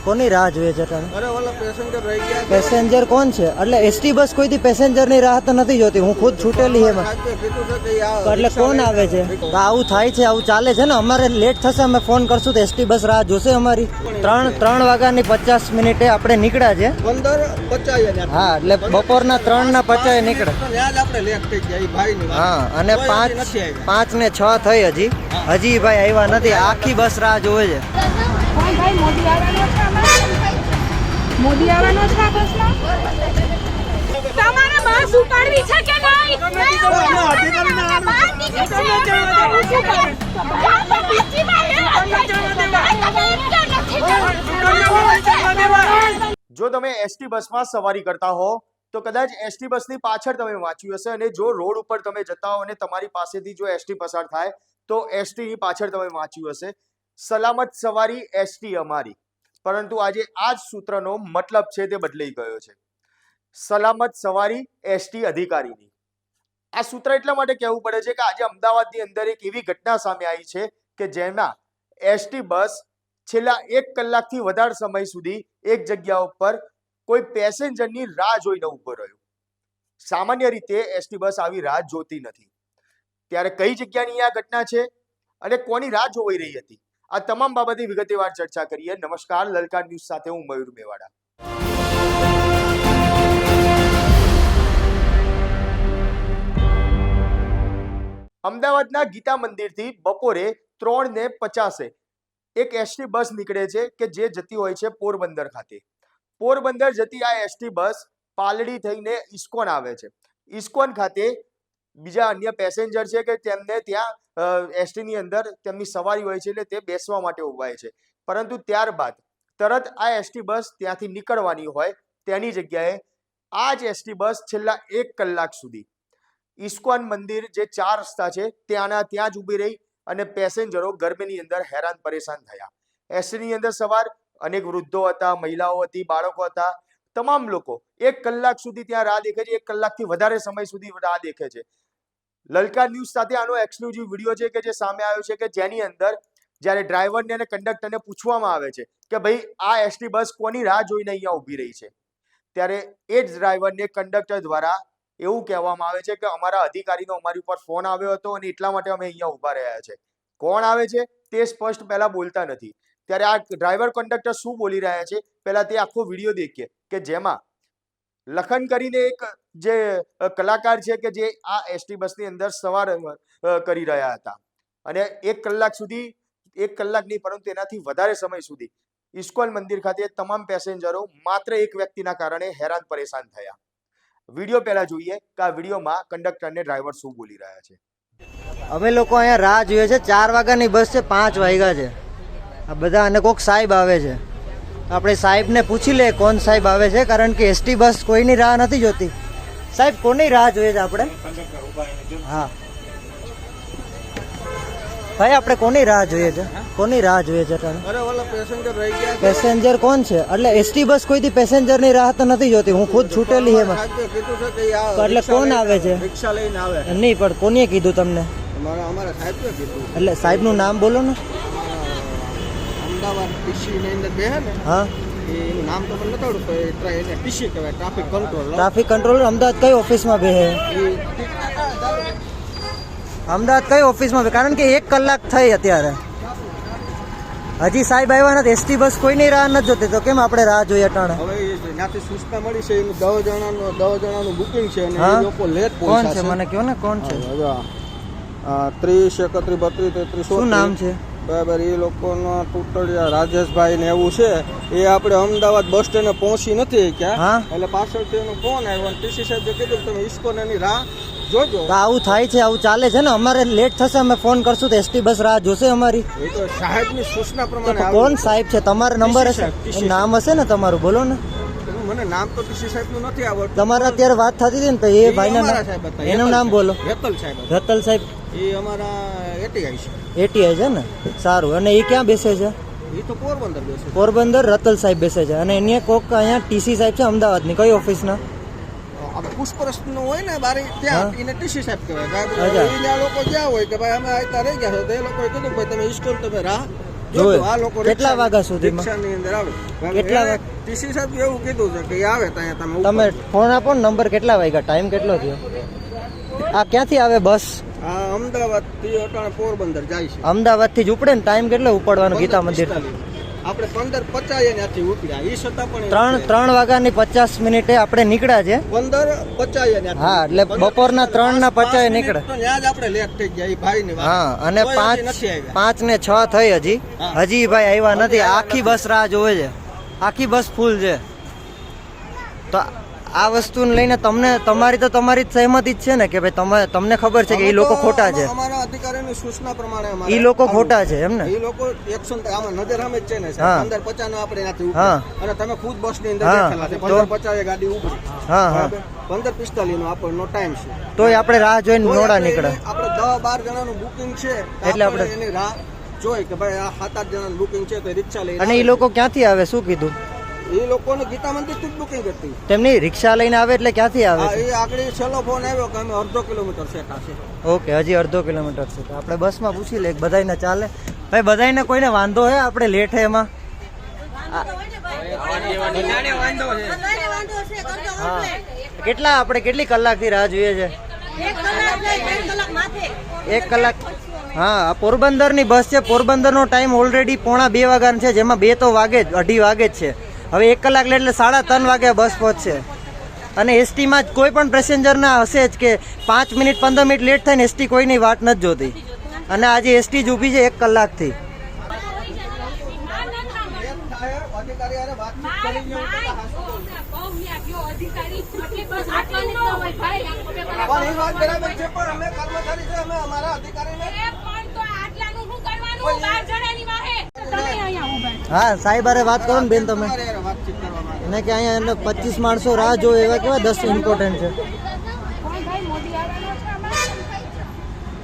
કોની રાહ જોઈએ છે તને? અરે ઓલા પેસેન્જર રહી ગયા છે. પેસેન્જર કોણ છે? એટલે એસટી બસ કોઈથી પેસેન્જરની રાહ તો નથી જોતી, હું ખુદ છૂટેલી એમાં. સાહેબે કીધું છે કે આ એટલે કોણ આવે છે? તો આવું થાય છે, આવું ચાલે છે ને. અમારે લેટ થશે, અમે ફોન કરશું તો એસટી બસ રાહ જોશે અમારી. 3 વાગ્યાની 50 મિનિટે આપણે નીકળ્યા છે. 15:50 હા, એટલે બપોરના 3:50 નીકળે. ત્યાં જ આપણે લેટ થઈ ગયા. એ ભાઈની વાત. હા, અને કોઈ નથી આવ્યા. 5:06 થઈ હજી ભાઈ આવ્યા નથી. આખી બસ રાહ જોવે છે. કોણ ભાઈ? મોદી આવવાનો છે આમાં? મોદી આવવાનો છે આ બસમાં? તમારે બસ ઉપાડવી છે કે નહીં? જો તમે એસટી બસમાં સવારી કરતા હો તો કદાચ એસટી બસની પાછળ તમે વાંચ્યું હશે, અને જો રોડ ઉપર તમે જતા હો અને તમારી પાસેથી જો એસટી પસાર થાય તો એસટી ની પાછળ તમે વાંચ્યું હશે, સલામત સવારી એસટી અમારી. પરંતુ આજે આ જ સૂત્રનો મતલબ છે તે બદલાઈ ગયો છે. સલામત સવારી એસટી અધિકારીની. આ સૂત્ર એટલા માટે કહેવું પડે છે કે આજે અમદાવાદની અંદર એક એવી ઘટના સામે આવી છે કે જેમાં એસટી બસ છેલ્લા 1 કલાકથી વધારે સમય સુધી એક જગ્યા ઉપર કોઈ પેસેન્જરની રાહ જોઈને ઉભો રહ્યો. સામાન્ય રીતે એસટી બસ આવી રાહ જોતી નથી. ત્યારે કઈ જગ્યાની આ ઘટના છે અને કોની રાહ જોવાઈ રહી હતી, આ તમામ બાબતે વિગતવાર ચર્ચા કરીએ. નમસ્કાર, લલકાર ન્યૂઝ સાથે હું મયુર મેવાડા. અમદાવાદના ગીતા મંદિરથી બપોરે 3:50 એક એસટી બસ નીકળે છે કે જે જતી હોય છે પોરબંદર ખાતે. પોરબંદર જતી આ એસટી બસ પાલડી થઈને ઇસ્કોન આવે છે. ઇસ્કોન ખાતે બીજા અન્ય પેસેન્જર છે કે તેમને ત્યાં એસટી ની અંદર તેમની સવારી હોય છે એટલે તે બેસવા માટે ઉભા છે. પરંતુ ત્યારબાદ તરત આ એસટી બસ ત્યાંથી નીકળવાની હોય તેની જગ્યાએ આ જ એસટી બસ છેલ્લા 1 કલાક સુધી ઇસ્કોન મંદિર જે 4 રસ્તા છે ત્યાં જ ઊભી રહી અને પેસેન્જરો ગરમીની અંદર હેરાન પરેશાન થયા. એસટી ની અંદર સવાર અનેક વૃદ્ધો હતા, મહિલાઓ હતી, બાળકો હતા. તમામ લોકો 1 કલાક સુધી ત્યાં રાહ દેખે છે. 1 કલાકથી વધારે સમય સુધી રાહ દેખે છે. લલકાર ન્યૂઝ સાથે આનો એક્સક્લુઝિવ વિડીયો છે કે જે સામે આવ્યો છે કે જેની અંદર જ્યારે ડ્રાઈવરને અને કંડક્ટરને પૂછવામાં આવે છે કે ભાઈ આ એસટી બસ કોની રાહ જોઈને અહીંયા ઊભી રહી છે, ત્યારે એ જ ડ્રાઈવરને કંડક્ટર દ્વારા એવું કહેવામાં આવે છે કે અમારા અધિકારીનો અમારી ઉપર ફોન આવ્યો હતો અને એટલા માટે અમે અહીંયા ઊભા રહ્યા છે. કોણ આવે છે તે સ્પષ્ટ પહેલા બોલતા નથી. ત્યારે આ ડ્રાઈવર કંડક્ટર શું બોલી રહ્યા છે પહેલા તે આખો વિડીયો દેખીએ કે જેમાં લખન કરીને એક જે કલાકાર છે કે જે આ એસટી બસની અંદર સવાર કરી રહ્યા હતા અને 1 કલાક સુધી, 1 કલાક નહીં પરંતુ એનાથી વધારે સમય સુધી ઇસ્કોન મંદિર ખાતે તમામ પેસેન્જરો માત્ર એક વ્યક્તિના કારણે હેરાન પરેશાન થયા. વિડીયો પહેલા જોઈએ કે આ વિડીયોમાં કંડક્ટર ને ડ્રાઈવર શું બોલી રહ્યા છે. અમે લોકો અહીંયા રાહ જોઈએ છે. 4 વાગ્યાની બસ છે, 5 વાગ્યા છે. આ બધા અને કોક સાહેબ આવે છે. આપણે સાહેબને પૂછી લે કોણ સાહેબ આવે છે, કારણ કે એસટી બસ કોઈની રાહ નથી જોતી. સાહેબ, કોની રાહ જોઈએ છે આપણે? હા ભાઈ, આપણે કોની રાહ જોઈએ છે? કોની રાહ જોઈએ છે તને? અરે ઓલા પેસેન્જર રહી ગયા છે. પેસેન્જર કોણ છે? એટલે એસટી બસ કોઈથી પેસેન્જરની રાહ તો નથી જોતી, હું ખુદ છૂટેલી એમાં. સાહેબે કીધું છે કે આ એટલે કોણ આવે છે? રિક્ષા લઈને આવે. નહીં, પણ કોને કીધું તમને? અમારા સાહેબે કીધું. એટલે સાહેબનું નામ બોલો ને. અમદાવાદ ટીસી ની અંદર બે હે ને, હા, એનું નામ તો મને નથી આવડતું. એને ટીસી કહેવાય, traffic controller. Traffic controller. Ahmedabad કઈ ઓફિસમાં બે? અમદાવાદ કઈ ઓફિસમાં બે? કારણ કે 1 કલાક થઈ અત્યારે, હજી સાહેબ આવ્યા નથી. એસટી બસ કોઈની રાહ નથી જોતી, તો કેમ આપણે રાહ જોઈએ ટાણે? હવે ત્યાંથી સૂચના મળી છે એનું 10 જણાનું બુકિંગ છે અને હા? એ લોકો લેટ કોણ પહોંચ્યા છે મને કહો ને, કોણ છે? 30, 31, 32, 33. શું નામ છે? બરાબર, એ લોકોનો ટુટડિયા રાજેશભાઈ ને એવું છે. એ આપણે અમદાવાદ બસ સ્ટેન્ડે પહોંચી નથી ક્યાં, હા? એટલે પાછળથી એનો ફોન આવ્યો. ટીસી સાહેબે કીધું તમે ઇસ્કોનની રાહ જોજો. તો આવું થાય છે, આવું ચાલે છે ને. અમારે લેટ થશે, અમે ફોન કરશું તો એસટી બસ રાહ જોશે અમારી. એ તો સાહેબની સૂચના તો પ્રમાણે. કોણ સાહેબ છે? તમારો નંબર હશે, TC નામ હશે ને તમારું, બોલો ને. મને નામ તો ટીસી સાહેબનું નથી આવડતું. તમારે અત્યારે વાત થતી હતી ને, તો એ ભાઈના અમારા સાહેબ હતા. એનું નામ બોલો. હેતલ સાહેબ હતા. રતલ સાહેબ. એ અમારા એટીઆઈ છે. એટીઆઈ છે ને, સારું. અને એ ક્યાં બેસે છે? એ તો પોરબંદર બેસે. પોરબંદર રતલ સાહેબ બેસે છે. અને એને કોક અહીંયા ટીસી સાહેબ છે અમદાવાદની, કઈ ઓફિસના? પુષ્પરસ્તનું હોય ને બારી, ત્યાં એને ટીસી સાહેબ કહેવાય. અચ્છા. એ લોકો જ્યાં હોય કે ભાઈ અમે આવતા રહી ગયા છો, તો એ લોકોએ કીધું ભાઈ તમે ઇસ્કોન તમે રાહ જોજો, આ લોકો કેટલા વાગ્યા સુધીમાં રિક્ષાની અંદર આવે. કેટલા એને ટીસી સાહેબ એવું કીધું છે કે એ આવે ત્યાં તમે તમે ફોન આપો ને નંબર કેટલા વાગ્યા ટાઈમ કેટલો થયો આ ક્યાંથી આવે બસ આ અમદાવાદ થી અટાણે પોરબંદર જાય છે. અમદાવાદ થી જ ઉપડે ને ટાઈમ કેટલો ઉપડવાનો ગીતા મંદિર આપણે 15:50 ત્યાંથી ઉપડ્યા એ છતાં પણ 3 વાગ્યાની 50 મિનિટે આપણે નીકળ્યા છે 15:50 હા એટલે બપોરના 3:50 નીકળે ત્યાં જ આપણે લેટ થઈ ગયા એ ભાઈ ની હા અને 5:06 થઈ હજી ભાઈ આવ્યા નથી આખી બસ રાહ જોવે છે આખી બસ ફૂલ છે તો આ વસ્તુને લઈને તમારી તો તમારી જ સહેમતી જ છે ને કે ભાઈ તમને ખબર છે કે એ લોકો ખોટા છે અમારા અધિકારીની સૂચના પ્રમાણે એ લોકો ખોટા છે એમ ને એ લોકો એક્શન આમાં નજર સામે જ છે ને હા. 15:50 નો આપણે ત્યાંથી હા. ઉપડ્યા અને તમે ખુદ બસ ની અંદર હા. બેઠેલા છે તો? 15:50 ગાડી ઉપડી હા હા 15:45 નો આપણનો ટાઈમ છે તોય આપણે રાહ જોઈને મોડા નીકળે આપણે 10-12 જણાનું બુકિંગ છે એટલે આપણે એની રાહ જોઈ કે ભાઈ આ 7-8 જણાનું બુકિંગ છે તો રિક્ષા લઈને અને એ લોકો ક્યાંથી આવે શું કીધું એ લોકોને ગીતા મંદિર થી બુકિંગ કરતી તેમની રિક્ષા લઈને આવે એટલે ક્યાંથી આવે હા છે એ આગળ છેલ્લો ફોન આવ્યો કે અમે 1/2 કિલોમીટર છે પાસે ઓકે હજી 1/2 કિલોમીટર છે તો આપણે બસમાં પૂછી લે બધાને ચાલે ભાઈ બધાને કોઈને વાંધો હે આપણે લેટ હે એમાં હા કેટલા આપણે કેટલી કલાકથી રાહ જોઈએ છે 1 કલાક હા પોરબંદરની બસ છે પોરબંદરનો ટાઈમ ઓલરેડી 1:45 વાગ્યાનો છે જેમાં 2 તો વાગે જ 2:30 વાગે જ છે હવે 1 કલાક લે એટલે 3:30 વાગે બસ પહોંચશે અને એસટીમાં જ કોઈ પણ પેસેન્જરના હશે જ કે 5 મિનિટ 15 મિનિટ લેટ થાય ને એસટી કોઈની વાટ નથી જોતી અને આજે એસટી જ ઊભી છે 1 કલાકથી હા સાહેબ અરે વાત કરો ને બેન તમે એને કે અહીંયા 25 માણસો રાહ જોવે એવા કેવા 10 ઇમ્પોર્ટન્ટ છે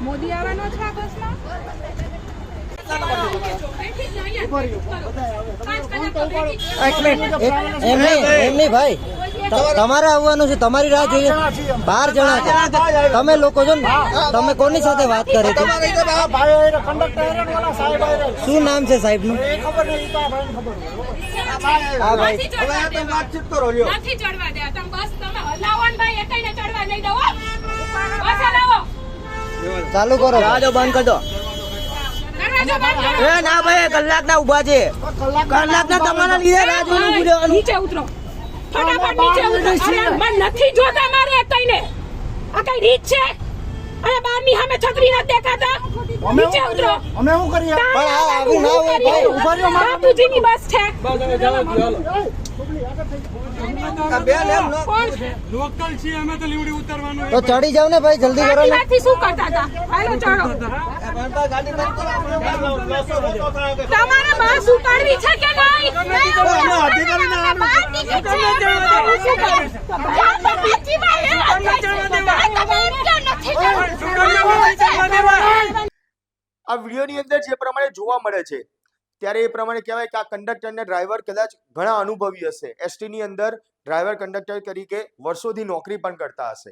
મોદી આવવાનો છે આ બસમાં એક મિનિટ એમ નહીં ભાઈ તમારે આવવાનું છે તમારી રાહ જોઈએ 12 જણા છે તમે લોકો છો ને તમે કોની સાથે વાત કરી હતી શું નામ છે સાહેબનું હા ભાઈ વાતચીત કરો લ્યો નથી ચડવા દે તમે બસ તમે હલાવો ને ભાઈ એકઈને ચડવા નહીં દો બસ હલાવો ચાલુ કરો દરવાજો બંધ કરી દો દરવાજો બંધ કરો એ ના ભાઈ કલાક ના ઉભા છે કલાક ના તમારા લીધે રાહ જોઈને ઉભું રહેવાનું નીચે ઉતરો ફટાફટ નીચે ઉતરો અરે મને નથી જોતા મારે તઈને આ કઈ રીત છે અરે બારની સામે છત્રી નથી દેખાતા નીચે ઉતરો અમે શું કરીએ પણ આ આવું ના હોય ભાઈ ઉભા રહ્યો બાપુજીની બસ છે બેન એમ ન કોણ છે તો ચડી જાવ ને ભાઈ જલ્દી કરો ને ગાડીમાંથી શું કરતા હતા હાલો ચડો ગાડી બંધ કરો તમારે બસ ઉપાડવી છે કે નહીં આ વિડીયોની અંદર જે પ્રમાણે જોવા મળે છે ત્યારે એ પ્રમાણે કહેવાય કે આ કંડક્ટર અને ડ્રાઈવર કદાચ ઘણા અનુભવી હશે એસટીની અંદર ડ્રાઈવર કંડક્ટર તરીકે વર્ષોથી નોકરી પણ કરતા હશે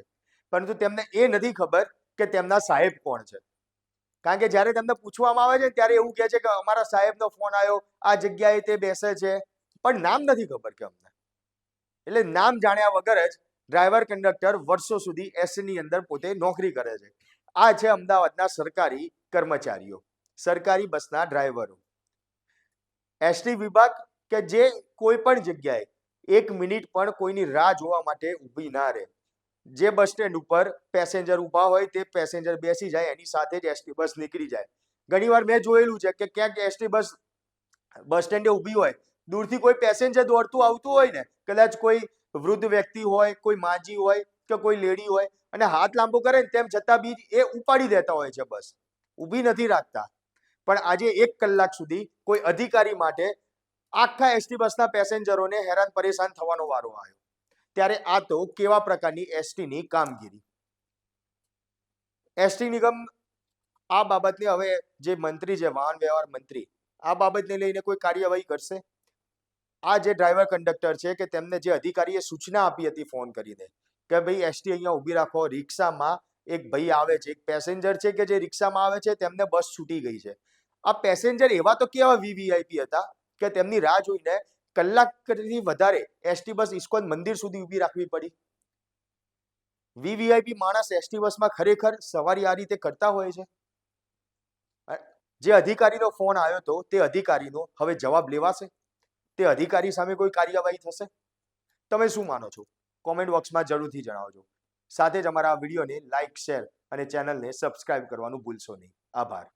પરંતુ તેમને એ નથી ખબર કે તેમના સાહેબ કોણ છે કારણ કે જ્યારે તેમને પૂછવામાં આવે છે ત્યારે એવું કહે છે કે અમારા સાહેબનો ફોન આવ્યો આ જગ્યાએ તે બેસે છે પણ નામ નથી ખબર કે અમને એટલે નામ જાણ્યા વગર જ ડ્રાઈવર કંડક્ટર વર્ષો સુધી એસટીની અંદર પોતે નોકરી કરે છે આ છે અમદાવાદના સરકારી કર્મચારીઓ સરકારી બસના ડ્રાઈવરો એસટી વિભાગ કે જે કોઈ પણ જગ્યાએ 1 મિનિટ પણ કોઈની રાહ જોવા માટે ઊભી ના રહે જે બસ સ્ટેન્ડ ઉપર પેસેન્જર ઊભા હોય તે પેસેન્જર બેસી જાય એની સાથે જ એસટી બસ નીકળી જાય ઘણીવાર મેં જોયેલું છે કે ક્યાંક એસટી બસ બસ સ્ટેન્ડે ઊભી હોય દૂરથી કોઈ પેસેન્જર દોડતું આવતું હોય ને કદાચ કોઈ વૃદ્ધ વ્યક્તિ હોય કોઈ માજી હોય કે કોઈ લેડી હોય અને હાથ લાંબો કરે ને તેમ છતાં બી એ ઉપાડી દેતા હોય છે બસ ઊભી નથી રાખતા પણ આજે 1 કલાક સુધી કોઈ અધિકારી માટે આખા એસટી બસના પેસેન્જરોને હેરાન પરેશાન થવાનો વારો આવ્યો ત્યારે આ તો કેવા પ્રકારની એસટીની કામગીરી એસટી નિગમ આ બાબતને હવે જે મંત્રી છે વાહન વ્યવહાર મંત્રી આ બાબતને લઈને કોઈ કાર્યવાહી કરશે આ જે ડ્રાઈવર કંડક્ટર છે કે તેમને જે અધિકારીએ સૂચના આપી હતી ફોન કરીને કે ભાઈ એસટી અહીંયા ઊભી રાખો રિક્ષામાં એક ભાઈ આવે છે એક પેસેન્જર છે કે જે રિક્ષામાં આવે છે તેમને બસ છૂટી ગઈ છે આ પેસેન્જર એવા તો કેવા વીવીઆઈપી હતા કે તેમની રાહ જોઈને કલાકથી વધારે એસટી બસ ઇસ્કોન મંદિર સુધી ઊભી રાખવી પડી? વીવીઆઈપી માણસ એસટી બસમાં ખરેખર સવારી આ રીતે કરતા હોય છે? જે અધિકારીનો ફોન આવ્યો હતો તે અધિકારીનો હવે જવાબ લેવાશે? તે અધિકારી સામે કોઈ કાર્યવાહી થશે? તમે શું માનો છો? કોમેન્ટ બોક્સમાં જરૂરથી જણાવજો. સાથે જ અમારા આ વિડીયોને લાઇક, શેર અને ચેનલને સબસ્ક્રાઇબ કરવાનું ભૂલશો નહીં. આભાર.